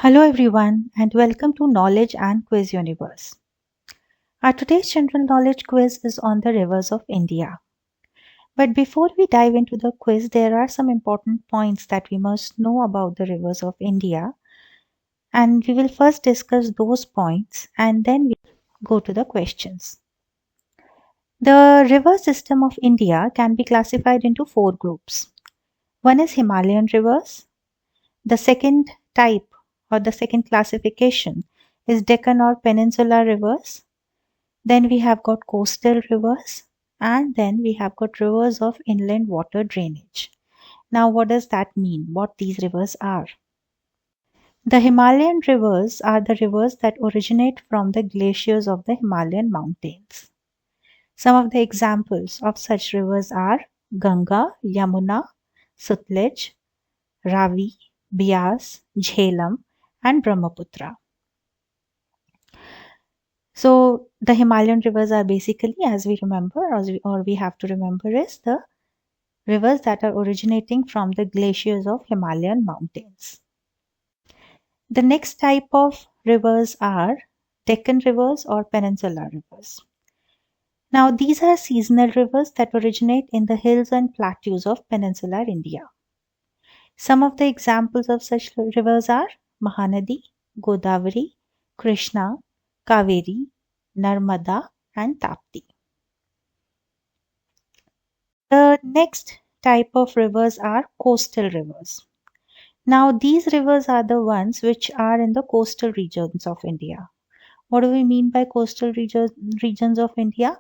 Hello everyone and welcome to Knowledge and Quiz Universe. Our today's general knowledge quiz is on the rivers of India. But before we dive into the quiz, there are some important points that we must know about the rivers of India. And we will first discuss those points and then we go to the questions. The river system of India can be classified into four groups. One is Himalayan rivers. The second type or the second classification is Deccan or Peninsular rivers. Then we have got coastal rivers and then we have got rivers of inland water drainage. Now what does that mean? What these rivers are? The Himalayan rivers are the rivers that originate from the glaciers of the Himalayan mountains. Some of the examples of such rivers are Ganga, Yamuna, Sutlej, Ravi, Bias, Jhelum and Brahmaputra. So the Himalayan rivers are basically, as we remember, or we have to remember, is the rivers that are originating from the glaciers of Himalayan mountains. The next type of rivers are Deccan rivers or peninsular rivers. Now these are seasonal rivers that originate in the hills and plateaus of peninsular India. Some of the examples of such rivers are Mahanadi, Godavari, Krishna, Kaveri, Narmada and Tapti. The next type of rivers are coastal rivers. Now these rivers are the ones which are in the coastal regions of India. What do we mean by coastal regions of India?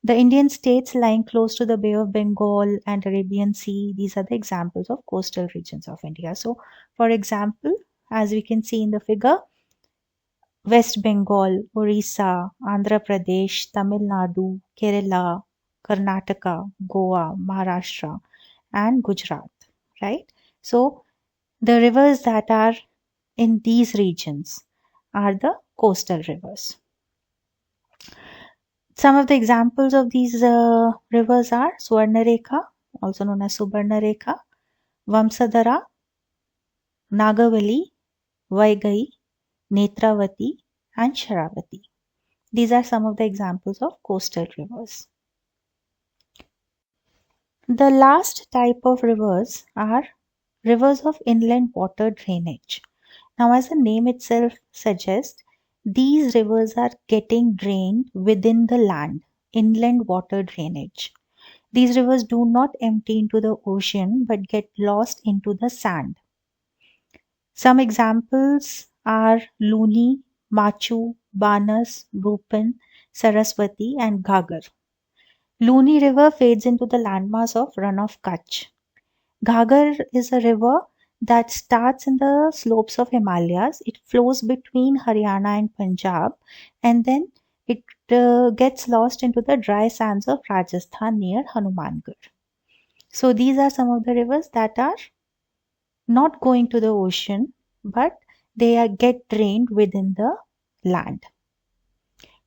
The Indian states lying close to the Bay of Bengal and Arabian Sea, these are the examples of coastal regions of India. So, for example, as we can see in the figure, West Bengal, Orissa, Andhra Pradesh, Tamil Nadu, Kerala, Karnataka, Goa, Maharashtra, and Gujarat, right? So, the rivers that are in these regions are the coastal rivers. Some of the examples of these rivers are Swarnarekha, also known as Subarnarekha, Vamsadhara, Nagavali, Vaigai, Netravati, and Sharavati. These are some of the examples of coastal rivers. The last type of rivers are rivers of inland water drainage. Now, as the name itself suggests, these rivers are getting drained within the land, inland water drainage. These rivers do not empty into the ocean but get lost into the sand. Some examples are Luni, Machu, Banas, Rupan, Saraswati, and Ghaggar. Luni River fades into the landmass of Run of Kutch. Ghaggar is a river that starts in the slopes of Himalayas. It flows between Haryana and Punjab and then it gets lost into the dry sands of Rajasthan near Hanumangarh. So these are some of the rivers that are not going to the ocean but they get drained within the land.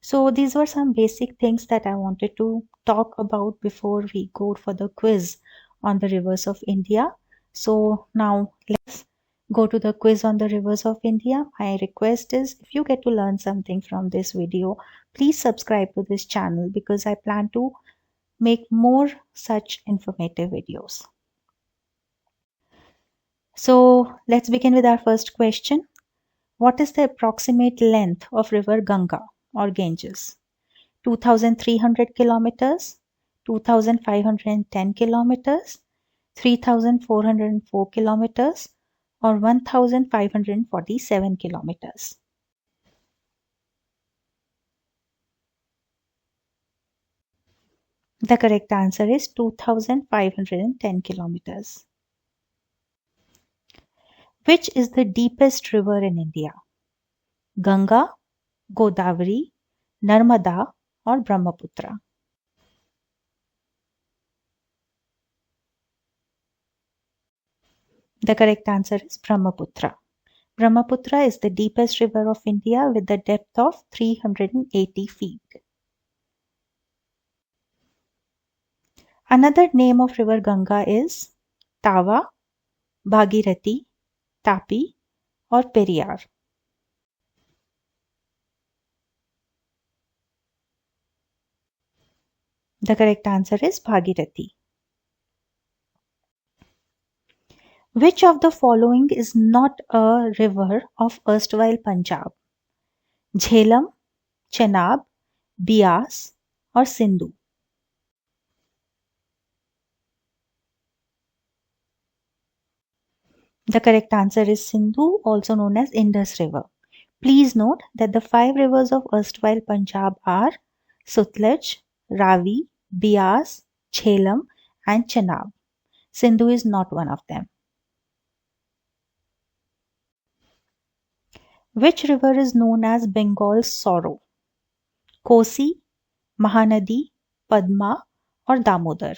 So these were some basic things that I wanted to talk about before we go for the quiz on the rivers of India. So now let's go to the quiz on the rivers of India. My request is, if you get to learn something from this video, please subscribe to this channel because I plan to make more such informative videos. So let's begin with our first question. What is the approximate length of river Ganga or Ganges? 2,300 kilometers, 2,510 kilometers, 3,404 kilometers, or 1,547 kilometers. The correct answer is 2,510 kilometers. Which is the deepest river in India? Ganga, Godavari, Narmada, or Brahmaputra? The correct answer is Brahmaputra. Brahmaputra is the deepest river of India with a depth of 380 feet. Another name of river Ganga is Tava, Bhagirathi, Tapi, or Periyar? The correct answer is Bhagirathi. Which of the following is not a river of erstwhile Punjab? Jhelum, Chenab, Bias, or Sindhu? The correct answer is Sindhu, also known as Indus River. Please note that the 5 rivers of erstwhile Punjab are Sutlej, Ravi, Bias, Jhelum, and Chenab. Sindhu is not one of them. Which river is known as Bengal's sorrow? Kosi, Mahanadi, Padma, or Damodar?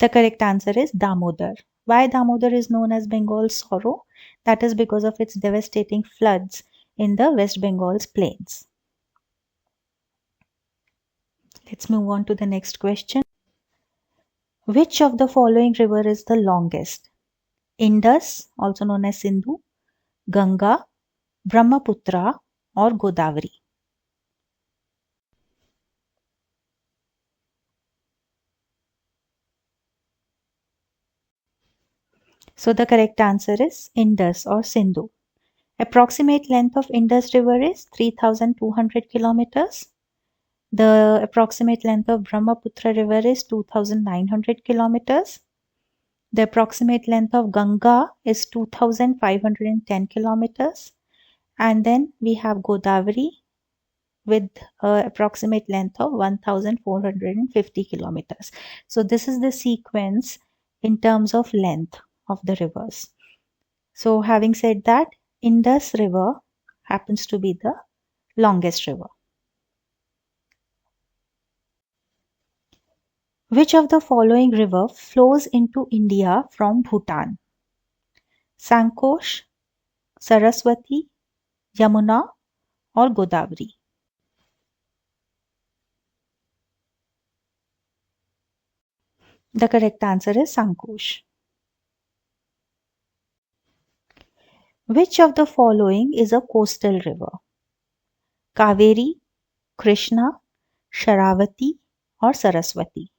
The correct answer is Damodar. Why Damodar is known as Bengal's sorrow? That is because of its devastating floods in the West Bengal's plains. Let's move on to the next question. Which of the following river is the longest? Indus, also known as Sindhu, Ganga, Brahmaputra, or Godavari? So the correct answer is Indus or Sindhu. Approximate length of Indus River is 3,200 kilometers. The approximate length of Brahmaputra River is 2,900 kilometers. The approximate length of Ganga is 2,510 kilometers. And then we have Godavari with an approximate length of 1,450 kilometers. So this is the sequence in terms of length of the rivers. So having said that, Indus River happens to be the longest river. Which of the following river flows into India from Bhutan? Sankosh, Saraswati, Yamuna, or Godavari? The correct answer is Sankosh. Which of the following is a coastal river? Kaveri, Krishna, Sharavati, or Saraswati?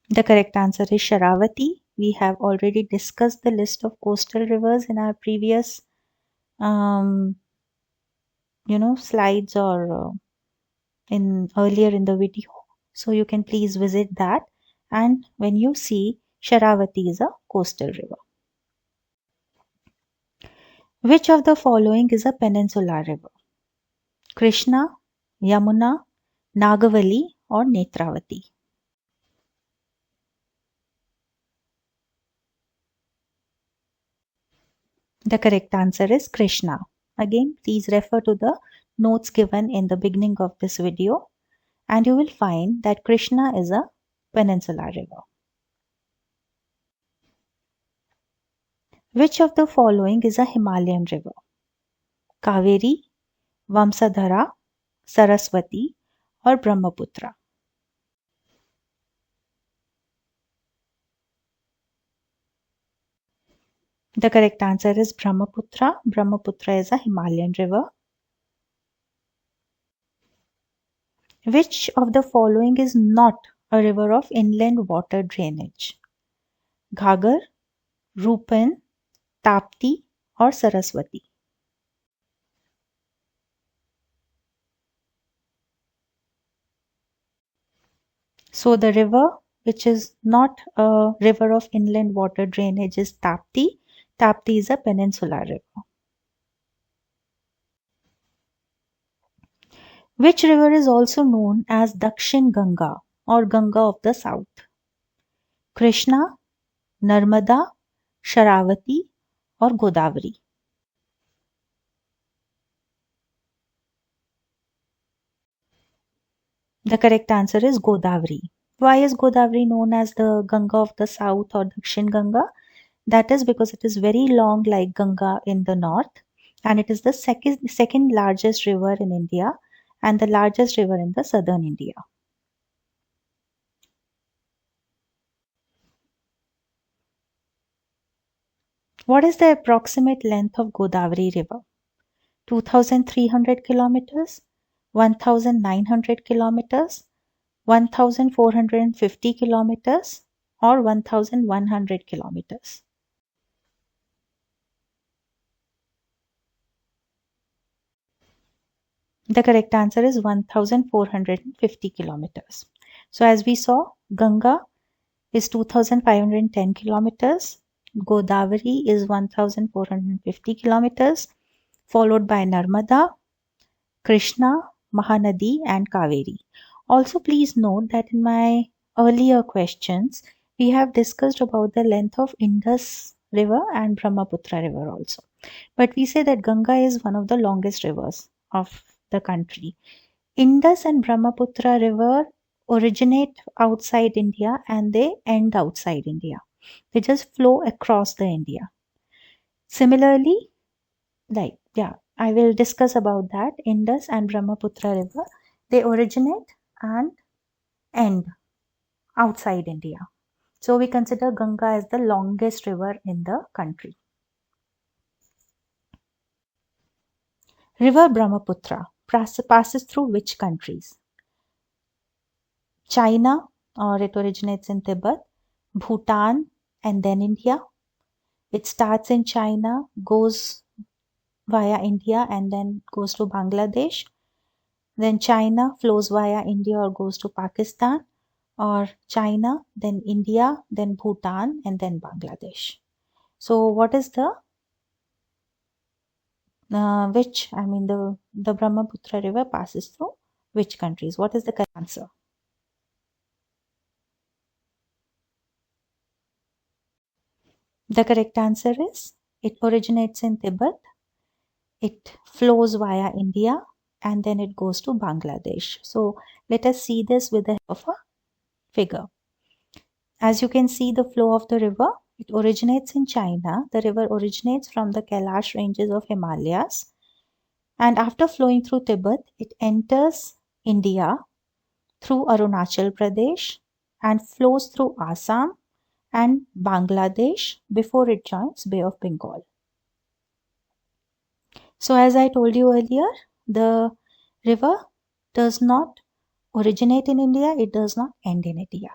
The correct answer is Sharavati. We have already discussed the list of coastal rivers in our previous slides or in earlier in the video. So you can please visit that, and when you see Sharavati is a coastal river. Which of the following is a peninsular river? Krishna, Yamuna, Nagavali, or Netravati? The correct answer is Krishna. Again, please refer to the notes given in the beginning of this video, and you will find that Krishna is a peninsular river. Which of the following is a Himalayan river? Kaveri, Vamsadhara, Saraswati, or Brahmaputra? The correct answer is Brahmaputra. Brahmaputra is a Himalayan river. Which of the following is not a river of inland water drainage? Ghaggar, Rupan, Tapti, or Saraswati? So the river which is not a river of inland water drainage is Tapti. Tapti is a peninsular river. Which river is also known as Dakshin Ganga or Ganga of the South? Krishna, Narmada, Sharavati, or Godavari? The correct answer is Godavari. Why is Godavari known as the Ganga of the South or Dakshin Ganga? That is because it is very long like Ganga in the north, and it is the second largest river in India, and the largest river in the southern India. What is the approximate length of Godavari River? 2,300 kilometers, 1,900 kilometers, 1,450 kilometers, or 1,100 kilometers? The correct answer is 1,450 kilometers. So as we saw, Ganga is 2,510 kilometers, Godavari is 1,450 kilometers, followed by Narmada, Krishna, Mahanadi, and Kaveri. Also, please note that in my earlier questions, we have discussed about the length of Indus River and Brahmaputra River also. But we say that Ganga is one of the longest rivers of the country. Indus and Brahmaputra River originate outside India and they end outside India. They just flow across the India. Similarly, I will discuss about that. Indus and Brahmaputra River, they originate and end outside India. So we consider Ganga as the longest river in the country. River Brahmaputra passes through which countries? China, or it originates in Tibet, Bhutan, and then India. It starts in China, goes via India, and then goes to Bangladesh. Then China flows via India or goes to Pakistan, or China, then India, then Bhutan, and then Bangladesh. So what is the the Brahmaputra river passes through which countries? What is the correct answer? The correct answer is it originates in Tibet, it flows via India, and then it goes to Bangladesh. So let us see this with the help of a figure. As you can see the flow of the river, it originates in China. The river originates from the Kailash ranges of Himalayas, and after flowing through Tibet, it enters India through Arunachal Pradesh and flows through Assam and Bangladesh before it joins Bay of Bengal. So as I told you earlier, the river does not originate in India, it does not end in India.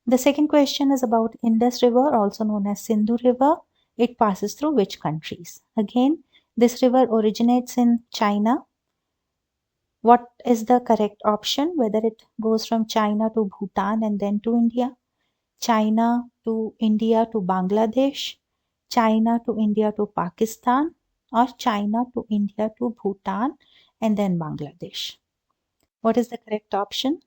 The second question is about Indus River, also known as Sindhu River. It passes through which countries? Again, this river originates in China. What is the correct option? Whether it goes from China to Bhutan and then to India, China to India to Bangladesh, China to India to Pakistan, or China to India to Bhutan and then Bangladesh. What is the correct option?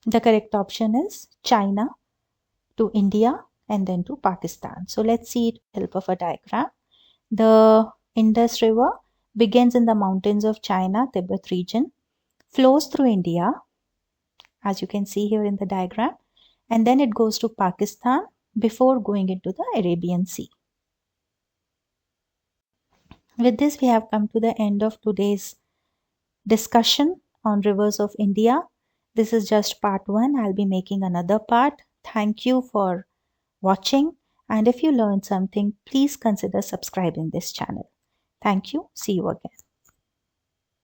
The correct option is China to India and then to Pakistan. So let's see it with the help of a diagram. The Indus River begins in the mountains of China, Tibet region, flows through India, as you can see here in the diagram, and then it goes to Pakistan before going into the Arabian Sea. With this, we have come to the end of today's discussion on rivers of India. This is just part 1. I'll be making another part. Thank you for watching, and if you learned something, please consider subscribing this channel. Thank you. See you again.